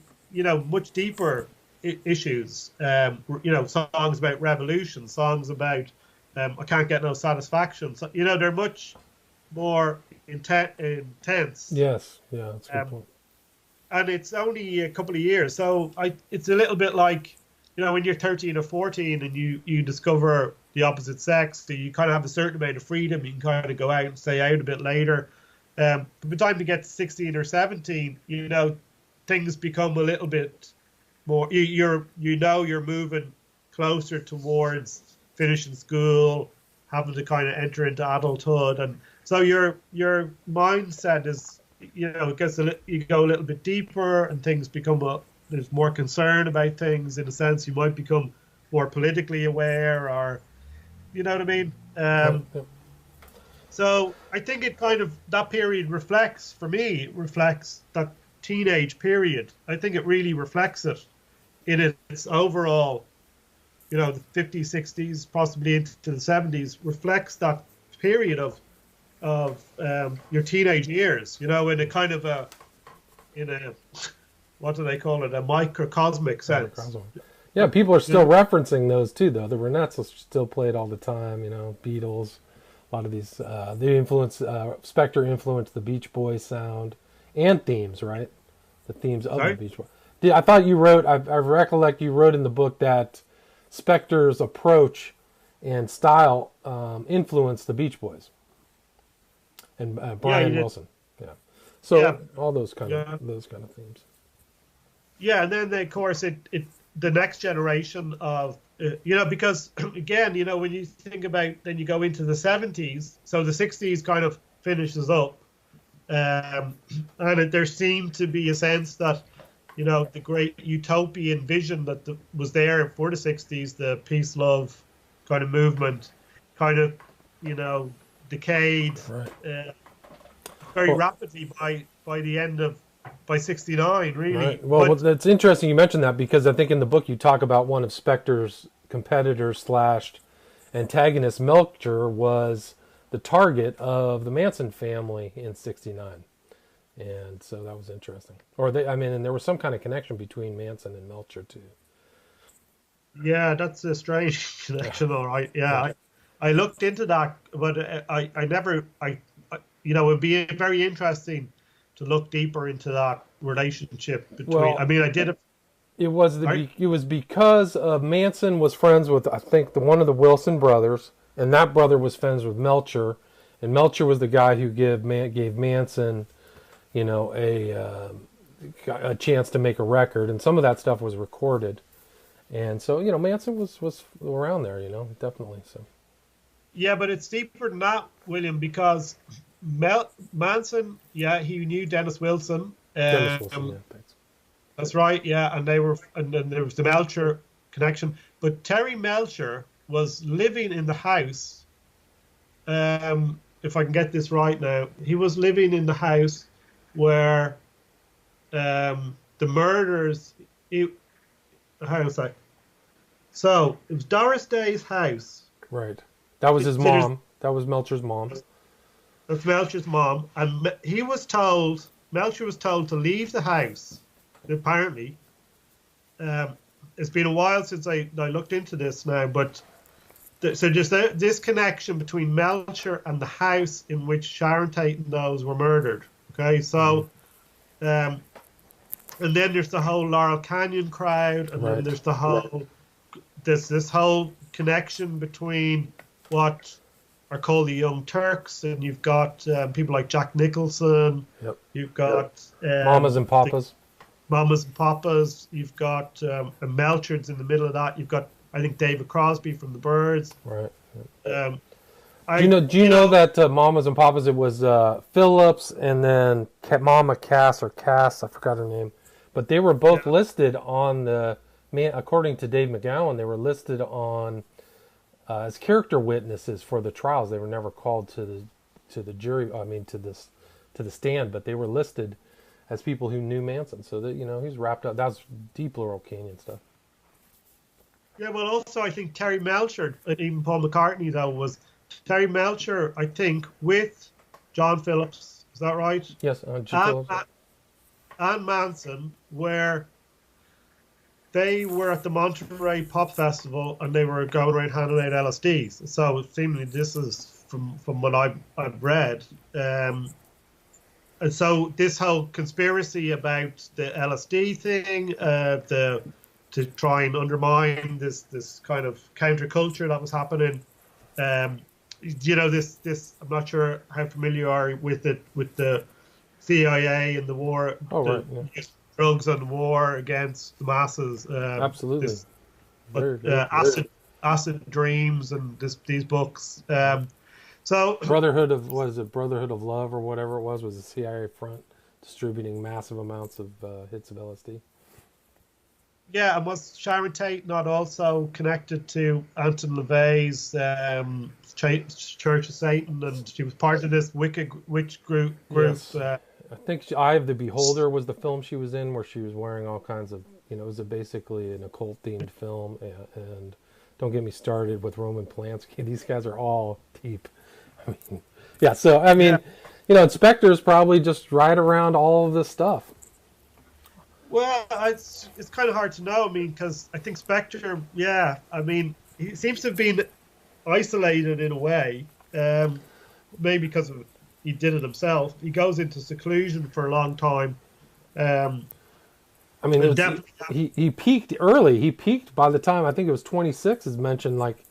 much deeper issues. Songs about revolution, songs about I can't get no satisfaction. So, they're much more intense. Yes, yeah, that's a good point. and it's only a couple of years. So it's a little bit like, when you're 13 or 14 and you discover the opposite sex, so you kind of have a certain amount of freedom. You can kind of go out and stay out a bit later. By the time you get to 16 or 17, things become a little bit more. You're moving closer towards finishing school, having to kind of enter into adulthood, and so your mindset is, it gets you go a little bit deeper, and things become there's more concern about things. In a sense, you might become more politically aware, or you know what I mean. So I think it kind of, that period reflects that teenage period. I think it really reflects it in its overall, the 50s, 60s, possibly into the 70s, reflects that period of your teenage years, in a kind of what do they call it, a microcosmic sense. Yeah, people are still referencing those too, though. The Ronettes are still played all the time, Beatles, a lot of these, Spector influenced the Beach Boys sound and themes, right? The themes of the Beach Boys. I thought you wrote, I recollect you wrote in the book that Spector's approach and style influenced the Beach Boys and Brian Wilson. Yeah, so all those kind of themes. Yeah, and then of course the next generation of because again, when you think about, then you go into the 70s, so the 60s kind of finishes up, and there seemed to be a sense that the great utopian vision that was there for the 60s, the peace, love kind of movement, kind of, decayed very rapidly by the end of, by 69, really. Right. Well, it's interesting you mentioned that, because I think in the book you talk about one of Spector's competitors / antagonist, Melcher, was the target of the Manson family in 69. And so that was interesting. And there was some kind of connection between Manson and Melcher too. Yeah, that's a strange connection, all right. Yeah, I looked into that, but I never, it'd be very interesting to look deeper into that relationship between. I did it. It was because Manson was friends with, I think, one of the Wilson brothers, and that brother was friends with Melcher, and Melcher was the guy who gave Manson, a chance to make a record, and some of that stuff was recorded, and so Manson was around there, definitely. So yeah, but it's deeper than that, William, because Manson, he knew Dennis Wilson. Dennis Wilson, thanks. That's right, yeah, and then there was the Melcher connection, but Terry Melcher was living in the house. If I can get this right now, he was living in the house where the murders. Hang on a sec. So it was Doris Day's house. Right. That was his mom. That was Melcher's mom. That's Melcher's mom, and Melcher was told to leave the house. Apparently, it's been a while since I looked into this now, but so just this connection between Melcher and the house in which Sharon Tate and those were murdered. Okay, so, and then there's the whole Laurel Canyon crowd, and then there's the whole this whole connection between what are called the Young Turks, and you've got people like Jack Nicholson. Yep. You've got Mamas and Papas. Mamas and Papas. You've got Melchard's in the middle of that. You've got, I think, David Crosby from the Byrds. Right. Yep. Do you know that Mamas and Papas, it was Phillips and then Mama Cass, I forgot her name, but they were both listed on according to Dave McGowan, they were listed on as character witnesses for the trials. They were never called to the jury. To the stand, but they were listed as people who knew Manson. So that he's wrapped up. That's deep Laurel Canyon stuff. Yeah, well, also I think Terry Melcher, and even Paul McCartney though, was Terry Melcher, I think, with John Phillips. Is that right? Yes, and Manson, where they were at the Monterey Pop Festival and they were going around handing out LSDs. So seemingly this is from what I've read. and so this whole conspiracy about the LSD thing, to try and undermine this kind of counterculture that was happening. This I'm not sure how familiar you are with it, with the CIA and the war, Oh, right. Yeah. drugs and war against the masses. Absolutely. This, Very, very acid dreams and these books. So Brotherhood of Brotherhood of Love or whatever it was the CIA front distributing massive amounts of hits of LSD. yeah, and was Sharon Tate not also connected to Anton LaVey's Church of Satan, and she was part of this wicked witch group? Yes. I think Eye of the Beholder was the film she was in, where she was wearing all kinds of, it was basically an occult themed film. And don't get me started with Roman Polanski. These guys are all deep. I mean, yeah. So I mean, Spector's probably just right around all of this stuff. Well, it's kind of hard to know. I mean, because I think Spector, yeah, I mean, he seems to have been isolated in a way, maybe because he did it himself. He goes into seclusion for a long time. I mean, he peaked early. He peaked by the time, I think it was 26, is mentioned, like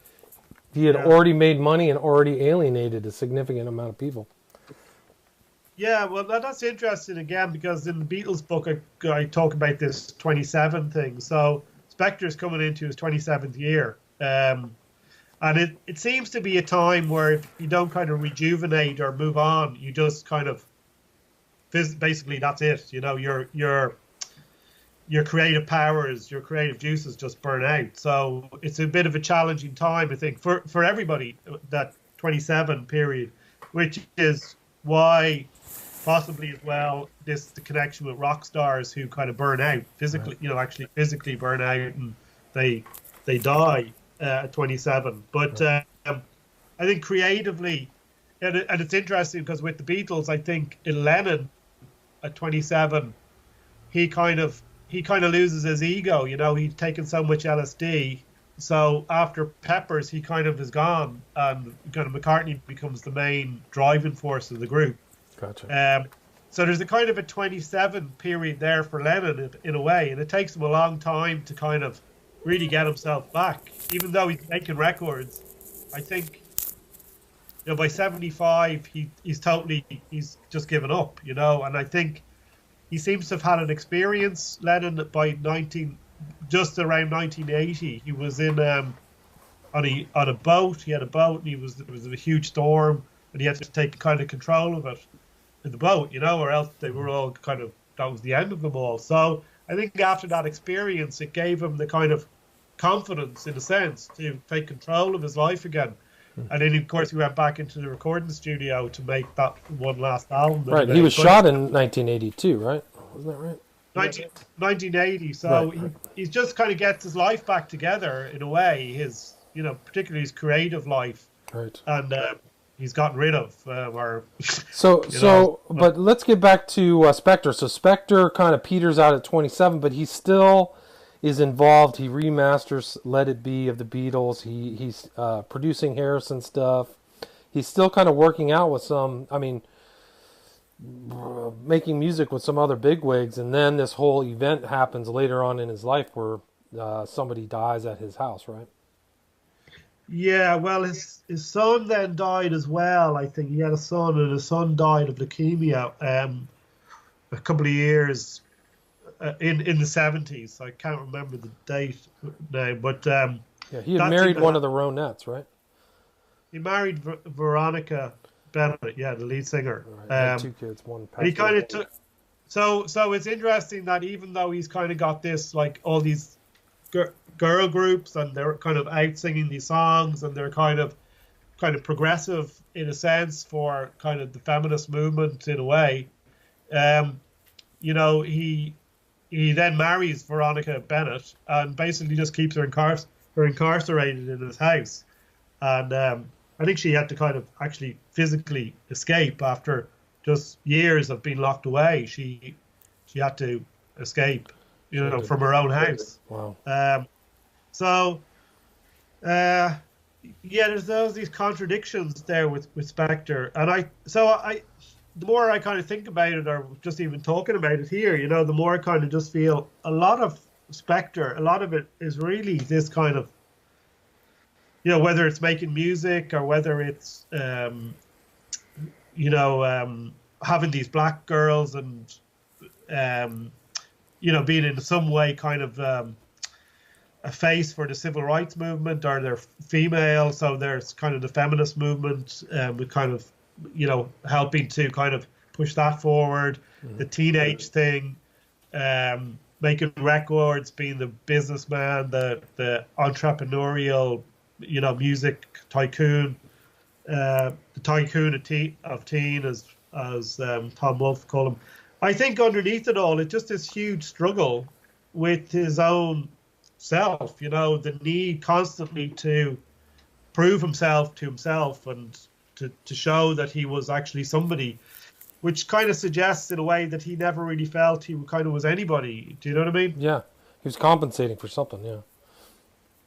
he had already made money and already alienated a significant amount of people. Yeah, well, that's interesting again, because in the Beatles book, I talk about this 27 thing. So Spector's coming into his 27th year. And it seems to be a time where if you don't kind of rejuvenate or move on, you just kind of, basically that's it. Your creative powers, your creative juices just burn out. So it's a bit of a challenging time, I think, for everybody, that 27 period, which is why possibly as well the connection with rock stars who kind of burn out physically, actually physically burn out, and they die at 27. But I think creatively, and it's interesting because with the Beatles, I think in Lennon at 27, he kind of loses his ego. He's taken so much LSD. So after Peppers, he kind of is gone, and kind of McCartney becomes the main driving force of the group. Gotcha. So there's a kind of a 27 period there for Lennon in a way, and it takes him a long time to kind of really get himself back. Even though he's making records, I think by 75 he's just given up, and I think he seems to have had an experience, Lennon, by just around 1980. He was in on a boat. He had a boat, and there was a huge storm, and he had to take kind of control of it in the boat, or else they were all that was the end of them all. So I think after that experience, it gave him the kind of confidence, in a sense, to take control of his life again. And then, of course, he went back into the recording studio to make that one last album. Right, he was shot in 1982, right? Wasn't that right? 1980. So right. He just kind of gets his life back together in a way. His, particularly his creative life. Right. And he's gotten rid of. But let's get back to Spector. So Spector kind of peters out at 27, but he still is involved. He remasters Let It Be of the Beatles. He's producing Harrison stuff. He's still kind of working out with making music with some other bigwigs. And then this whole event happens later on in his life where somebody dies at his house, right? Yeah, well, his son then died as well. I think he had a son, and his son died of leukemia a couple of years in the 70s. I can't remember the date now, but he had married one of the Ronettes, right? He married Veronica Bennett, the lead singer. Right. Two kids, one. And he kind of took. So it's interesting that even though he's kind of got this, like, all these girl groups, and they're kind of out singing these songs, and they're kind of progressive in a sense for kind of the feminist movement in a way. He then marries Veronica Bennett and basically just keeps her incarcerated in his house. And I think she had to kind of actually physically escape after just years of being locked away. She had to escape, from her own house. Wow. There's these contradictions there with Spector, and the more I kind of think about it, or just even talking about it here, the more I kind of just feel a lot of Spector, a lot of it is really this kind of, whether it's making music or whether it's, having these black girls and, being in some way kind of a face for the civil rights movement, or they're female, so there's kind of the feminist movement, with kind of, helping to kind of push that forward, the teenage thing, making records, being the businessman, the entrepreneurial, music tycoon, the tycoon of teen, as Tom Wolfe called him. I think underneath it all, it's just this huge struggle with his own self, the need constantly to prove himself to himself and to show that he was actually somebody, which kind of suggests in a way that he never really felt he kind of was anybody. Do you know what I mean? Yeah, he was compensating for something. Yeah.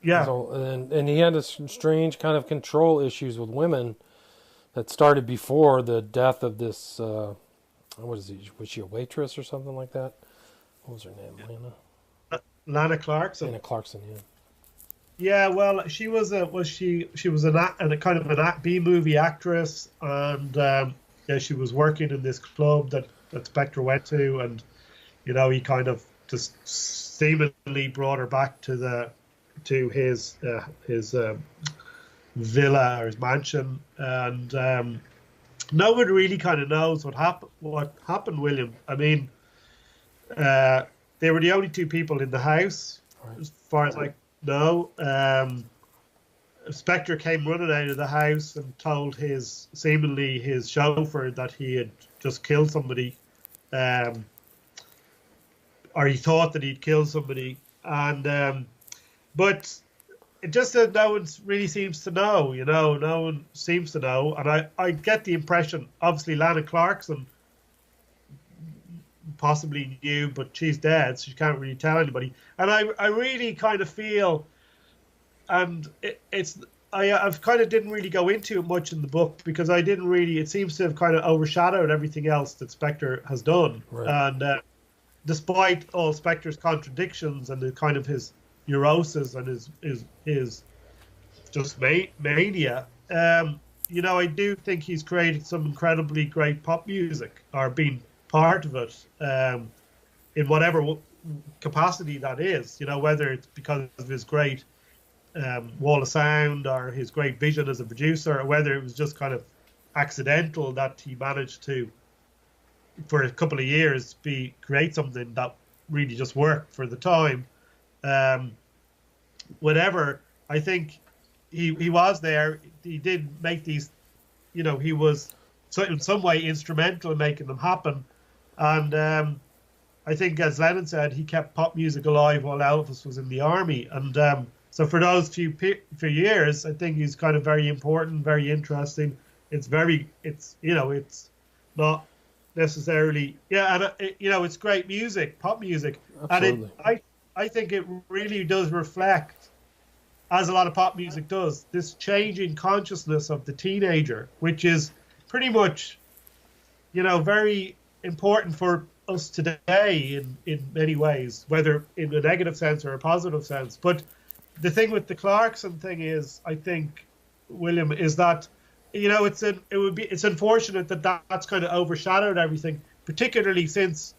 Yeah. So, and he had this strange kind of control issues with women that started before the death of this. What is he? Was she a waitress or something like that? What was her name? Lana Clarkson. Lana Clarkson. Yeah. Yeah, well, she was a kind of an B-movie actress, and she was working in this club that Spector went to, and he kind of just seemingly brought her back to his villa or his mansion, and no one really kind of knows what happened, William. I mean, they were the only two people in the house, right, as far as I know. Spector came running out of the house and told seemingly his chauffeur that he had just killed somebody, or he thought that he'd killed somebody, and but it just that no one really seems to know. No one seems to know, and I get the impression, obviously Lana Clarkson possibly knew, but she's dead, so she can't really tell anybody. And I really kind of feel, and I've kind of didn't really go into it much in the book, because I didn't really, it seems to have kind of overshadowed everything else that Spector has done. Right. And despite all Spector's contradictions and the kind of his neurosis and his just mania, I do think he's created some incredibly great pop music, or been part of it, in whatever capacity that is, whether it's because of his great wall of sound or his great vision as a producer, or whether it was just kind of accidental that he managed to, for a couple of years, create something that really just worked for the time. Whatever, I think he was there. He did make these, he was in some way instrumental in making them happen. And I think, as Lennon said, he kept pop music alive while Elvis was in the army. And so for those few years, I think he's kind of very important, very interesting. It's not necessarily, and it's great music, pop music. Absolutely. And I think it really does reflect, as a lot of pop music does, this changing consciousness of the teenager, which is pretty much, very important for us today in many ways, whether in a negative sense or a positive sense. But the thing with the Clarkson thing is, I think, William, is that, it's unfortunate that that's kind of overshadowed everything, particularly since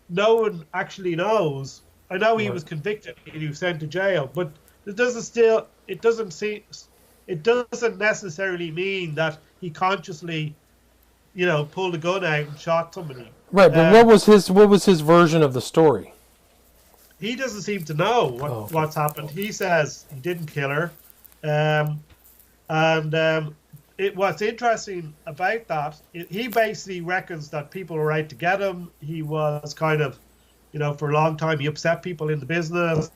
no one actually knows. I know he was convicted and he was sent to jail, but it doesn't necessarily mean that he consciously, pulled a gun out and shot somebody. Right, but what was his version of the story? He doesn't seem to know what's happened. He says he didn't kill her, what's interesting about that, he basically reckons that people were out to get him. He was kind of, for a long time, he upset people in the business.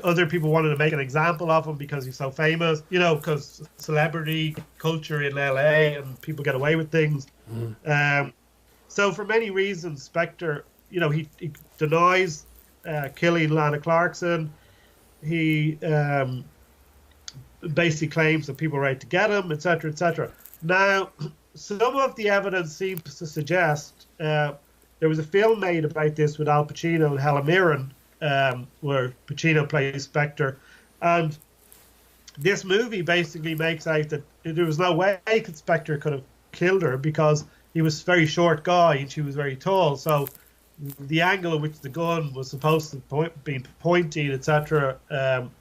Other people wanted to make an example of him because he's so famous, because celebrity culture in LA and people get away with things. So for many reasons, Spector, he denies killing Lana Clarkson. He basically claims that people were out to get him, etc., etc. Now, some of the evidence seems to suggest there was a film made about this with Al Pacino and Helen Mirren, where Pacino plays Spector, and this movie basically makes out that there was no way Spector could have killed her because he was a very short guy and she was very tall. So the angle at which the gun was supposed to be pointing, etc.,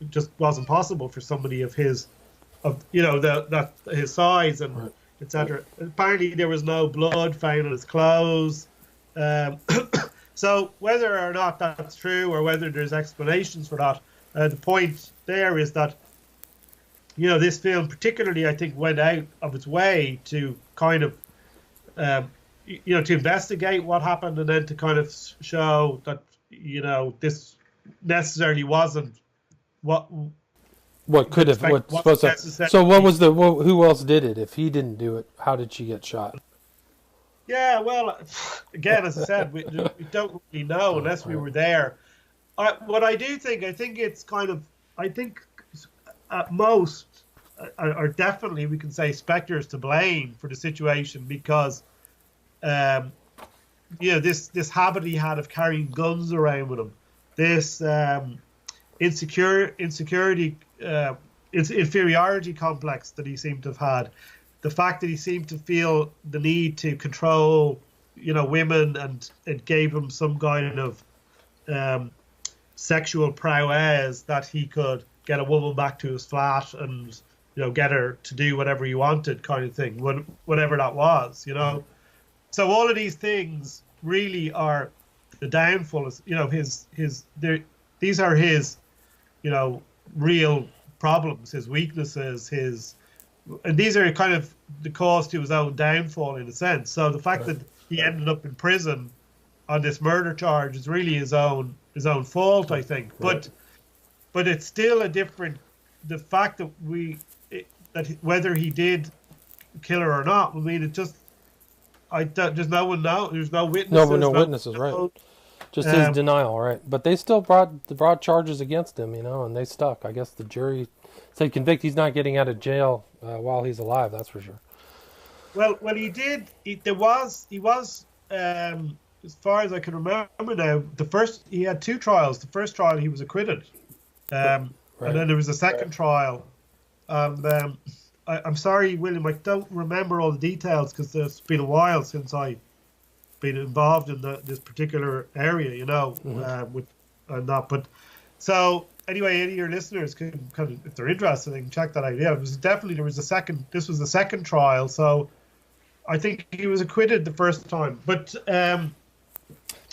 just wasn't possible for somebody of his, his size and etc. Apparently, there was no blood found on his clothes. So whether or not that's true, or whether there's explanations for that, the point there is that this film particularly, I think, went out of its way to kind of to investigate what happened, and then to kind of show that this necessarily wasn't what could have what's supposed to. So what was who else did it? If he didn't do it, how did she get shot? Yeah, well, again, as I said, we don't really know unless we were there. What I do think, I think at most, or definitely, we can say Spector is to blame for the situation because, this habit he had of carrying guns around with him, this inferiority complex that he seemed to have had, the fact that he seemed to feel the need to control, women, and it gave him some kind of sexual prowess that he could get a woman back to his flat and get her to do whatever he wanted, kind of thing, whatever that was, So all of these things really are the downfall. These are his, real problems, his weaknesses, and these are kind of the cause to his own downfall in a sense. So the fact that he ended up in prison on this murder charge is really his own fault, I think. Right. But it's still a different. The fact that whether he did kill her or not, I mean, there's no one now. There's no witnesses. No witnesses, right? Just his denial, right? But they still brought charges against him, and they stuck. I guess the jury said convict. He's not getting out of jail while he's alive. That's for sure. Well, he did. He was. As far as I can remember now, he had two trials. The first trial he was acquitted, and then there was a second trial. And I'm sorry, William, I don't remember all the details because it's been a while since I've been involved in this particular area, with and that. But so anyway, any of your listeners can kind of, if they're interested, they can check that out. Yeah, this was the second trial, so I think he was acquitted the first time. But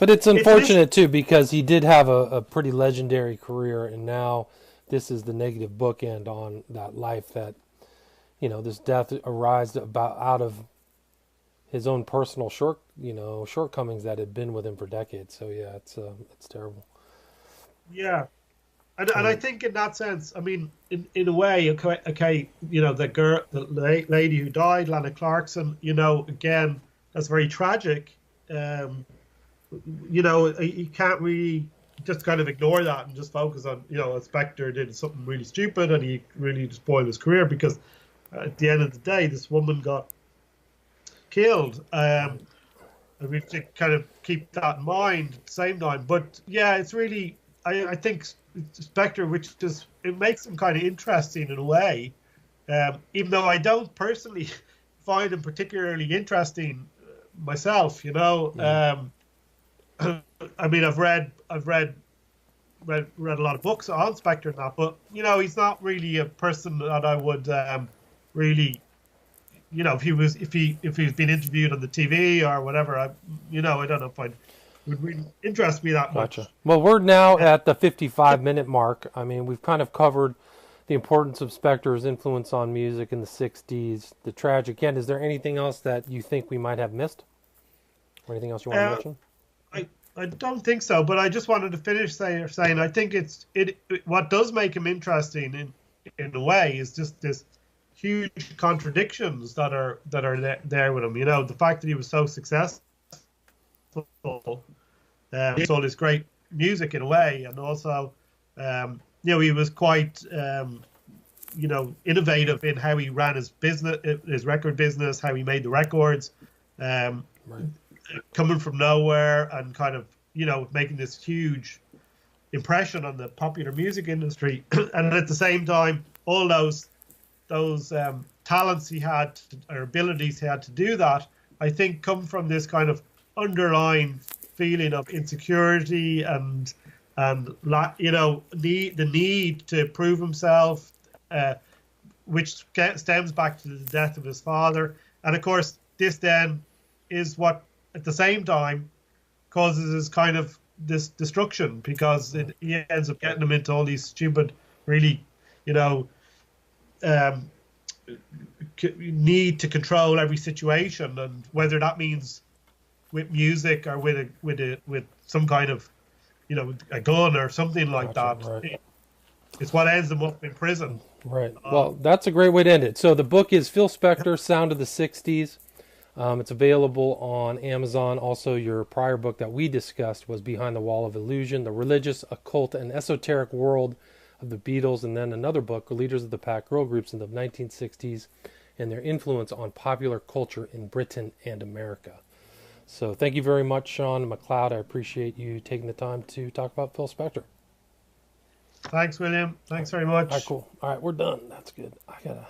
it's unfortunate too, because he did have a pretty legendary career, and now this is the negative bookend on that life that, this death arose out of his own personal shortcomings that had been with him for decades. So yeah, it's terrible. Yeah. And I think in that sense, I mean, in a way, okay, the lady who died, Lana Clarkson, again, that's very tragic. You can't really just kind of ignore that and just focus on, Spector did something really stupid and he really spoiled his career, because at the end of the day, this woman got killed. And we have to kind of keep that in mind at the same time. But yeah, it's really, I think Spector, it makes him kind of interesting in a way, even though I don't personally find him particularly interesting myself. I mean, I've read a lot of books on Spector and that, but he's not really a person that I would really, if he's been interviewed on the TV or whatever, I don't know if would really interest me that much. Gotcha. Well, we're now at the 55-minute mark. I mean, we've kind of covered the importance of Spector's influence on music in the 60s, the tragic end. Is there anything else that you think we might have missed? Or anything else you want to mention? I don't think so, but I just wanted to finish saying I think what does make him interesting in a way is just this huge contradictions that are there with him. The fact that he was so successful, it's all this great music in a way, and also he was quite innovative in how he ran his business, his record business, how he made the records, Right. coming from nowhere and kind of, making this huge impression on the popular music industry. And at the same time, all those talents he had or abilities he had to do that, I think, come from this kind of underlying feeling of insecurity and the need to prove himself, which stems back to the death of his father. And of course, this then is what, at the same time, causes his kind of this destruction, because he ends up getting him into all these stupid, really, need to control every situation, and whether that means with music or with some kind of, a gun or something like that. Right. It's what ends them up in prison. Right. Well, that's a great way to end it. So the book is Phil Spector, Sound of the 60s. It's available on Amazon. Also, your prior book that we discussed was Behind the Wall of Illusion, The Religious, Occult, and Esoteric World of the Beatles. And then another book, Leaders of the Pack Girl Groups in the 1960s and Their Influence on Popular Culture in Britain and America. So thank you very much, Sean MacLeod. I appreciate you taking the time to talk about Phil Spector. Thanks, William. Thanks very much. All right, cool. All right, we're done. That's good. I gotta...